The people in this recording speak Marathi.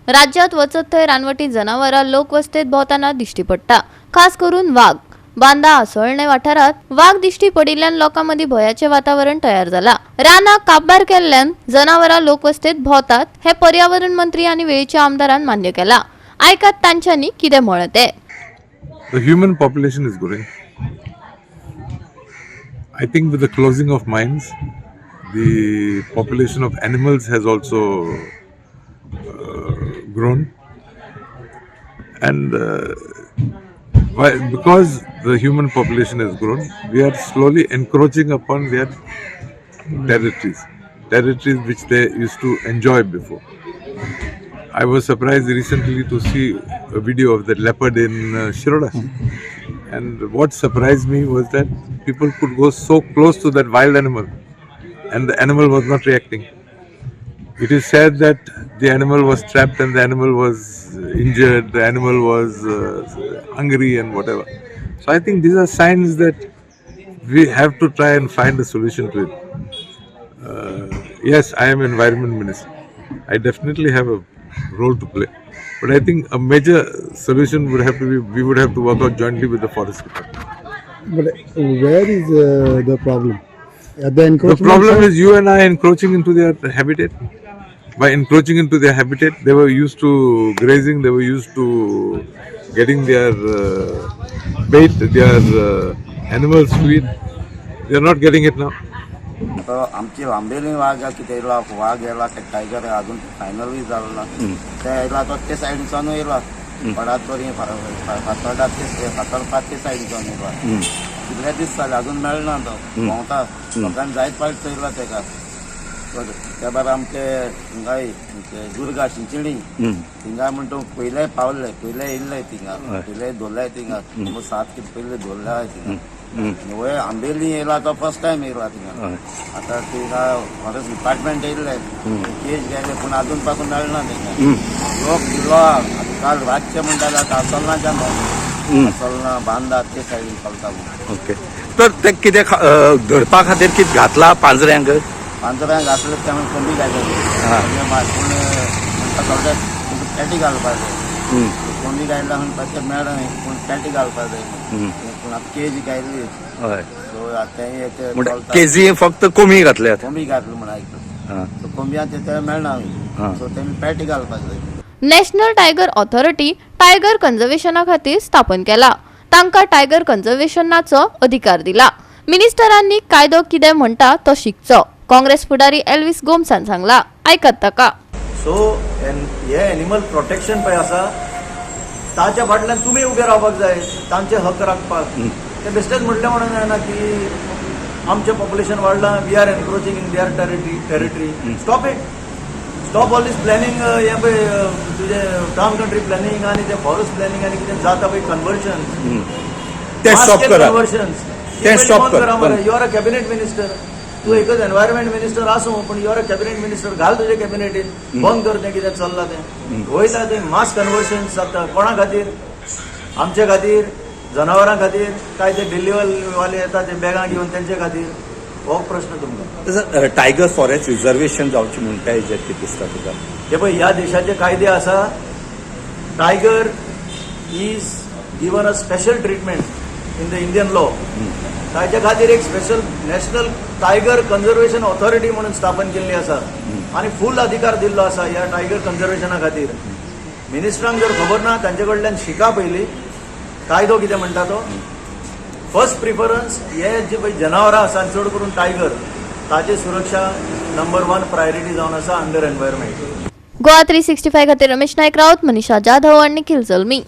राज्यात वचत थंय रानवटी जनावरां लोकवस्तेत भोंवताना दिश्टी पडटा। खास करून वाघ। बांदा आसोळणे वाठारात वाघ दिश्टी पडिल्ल्यान लोकांमदी भयाचे वातावरण तयार जाला। रानाक काबबार केल्ल्यान जनावरां लोकवस्तेत भोंवतात हे पर्यावरण मंत्री आनी वेळीच्या आमदारान मान्य केला। आयकात तांच्यांनी कितें म्हळें ते। The human population is growing. I think with the closing of mines, the population of animals has also grown, and because the human population has grown, we are slowly encroaching upon their territories which they used to enjoy before. I was surprised recently to see a video of that leopard in Shiroda, and what surprised me was that people could go so close to that wild animal and the animal was not reacting. It is said that the animal was trapped and the animal was injured, the animal was hungry and whatever. So I think these are signs that we have to try and find a solution to it. Yes, I am environment minister. I definitely have a role to play. But I think a major solution would have to be, we would have to work out jointly with the forest department. But where is the problem? The problem is you and I encroaching into their habitat. By encroaching into their habitat, they were used to grazing, they were used to getting their bait, their animals to eat. They are not getting it now. तो आमची आंबेली वाघ कितें येयला वाघ येयला ते टायगर अजून फायनली जालो ना ते येयला तो ते सायडीच्यान येयला पडात बरी फातोर्डा ते फातोर्पा ते सायडीच्यान येयला कितले दीस जाले अजून मेळना तो भोंवता लोकांनी जायत पावट चयला तेका त्या भायर आमचे हिंगाय दुर्गा चिंचिणी थिंगा म्हणटा पयले पावले पयले येयले थिंगा पयले दवरले थिंगा 7 कितें पयले दवरले थिंगा वय आंबेली येयला तो फर्स्ट टायम येयला थिंगा आतां थिंगा फॉरेस्ट डिपार्टमेंट येयले केस गेले पूण अजून पासून मेळना थिंगा लोक दिलो काल रातचे म्हणटाले आतां आसलनाच्यान आसलना बांदा ते सायडीन चलता ओके तर ते कितें धरपा खातीर कितें घातला पांजऱ्यांक घातले त्यामुळे कोंबी घातली पूण म्हणटा पॅटी घालपाक जाय कोंबी गायला म्हणपाक ते मेळना पूण पॅटी घालपाक जाय पूण आतां केजी गायली सो आतां केजी फक्त कोंबी घातल्यात कोंबी घातली म्हण आयकता कोंबयांचे ते मेळना सो तेमी पॅटी घालपाक जाय। नॅशनल टायगर ऑथॉरिटी टायगर कन्झर्वेशना खातीर स्थापन केला। तांकां टायगर कन्झर्वेशनाचो अधिकार दिला। मिनिस्टरांनी कायदो कितें म्हणटा तो शिकचो काँग्रेस फुडारी एल्विस गोमसान सांगला। आयकत ताका। सो हे एनिमल प्रोटेक्शन पळय आसा ताच्या फाटल्यान तुमी उबे रावपाक जाय तांचे हक राखपाक ते बेश्टेच म्हटलें म्हणून जायना की आमचें पॉप्युलेशन वाडलां we are encroaching in their territory stop it stop all this planning हे पळय तुजें टावन कंट्री प्लॅनिंग आनी तें फॉरेस्ट प्लॅनिंग आनी कितें जाता पळय कन्वर्शन ते स्टॉप करा ते स्टॉप करा मरे you are a cabinet minister तू एकच एनवायरमेंट मिनिस्टर आसूं पण you are a cabinet minister घाल तुजे कॅबिनेटीन बंद कर तें कितें चल्लां तें वयता तें मास कन्वर्शन जाता कोणा खातीर आमचे खातीर जनावरां खातीर काय ते डिलिव्हरीवाले येता ते बॅगां घेवन तेंचे खातीर हो प्रश्न तुमकां टायगर फॉरेस्ट रिझर्वेशन जावची म्हणटाय जे कितें दिसता तुका हे पळय ह्या देशाचे कायदे आसा tiger is given a special treatment in the Indian law ताच्या खातीर एक special national tiger conservation authority म्हणून स्थापन केल्ली आसा आनी फूल अधिकार दिल्लो आसा ह्या टायगर कन्झर्वेशना खातीर मिनिस्टरांक जर खबर ना तांचे कडल्यान शिका पयलीं कायदो कितें म्हणटा तो फर्स्ट प्रिफरन्स हे जे पळय जनावरां आसा चड करून टायगर ताची सुरक्षा नंबर 1 प्रायोरिटी जावन आसा अंडर एनवायरमेंट। गोवा 365 खातीर रमेश नायक रावत, मनीषा जाधव आनी निखिल जल्मी।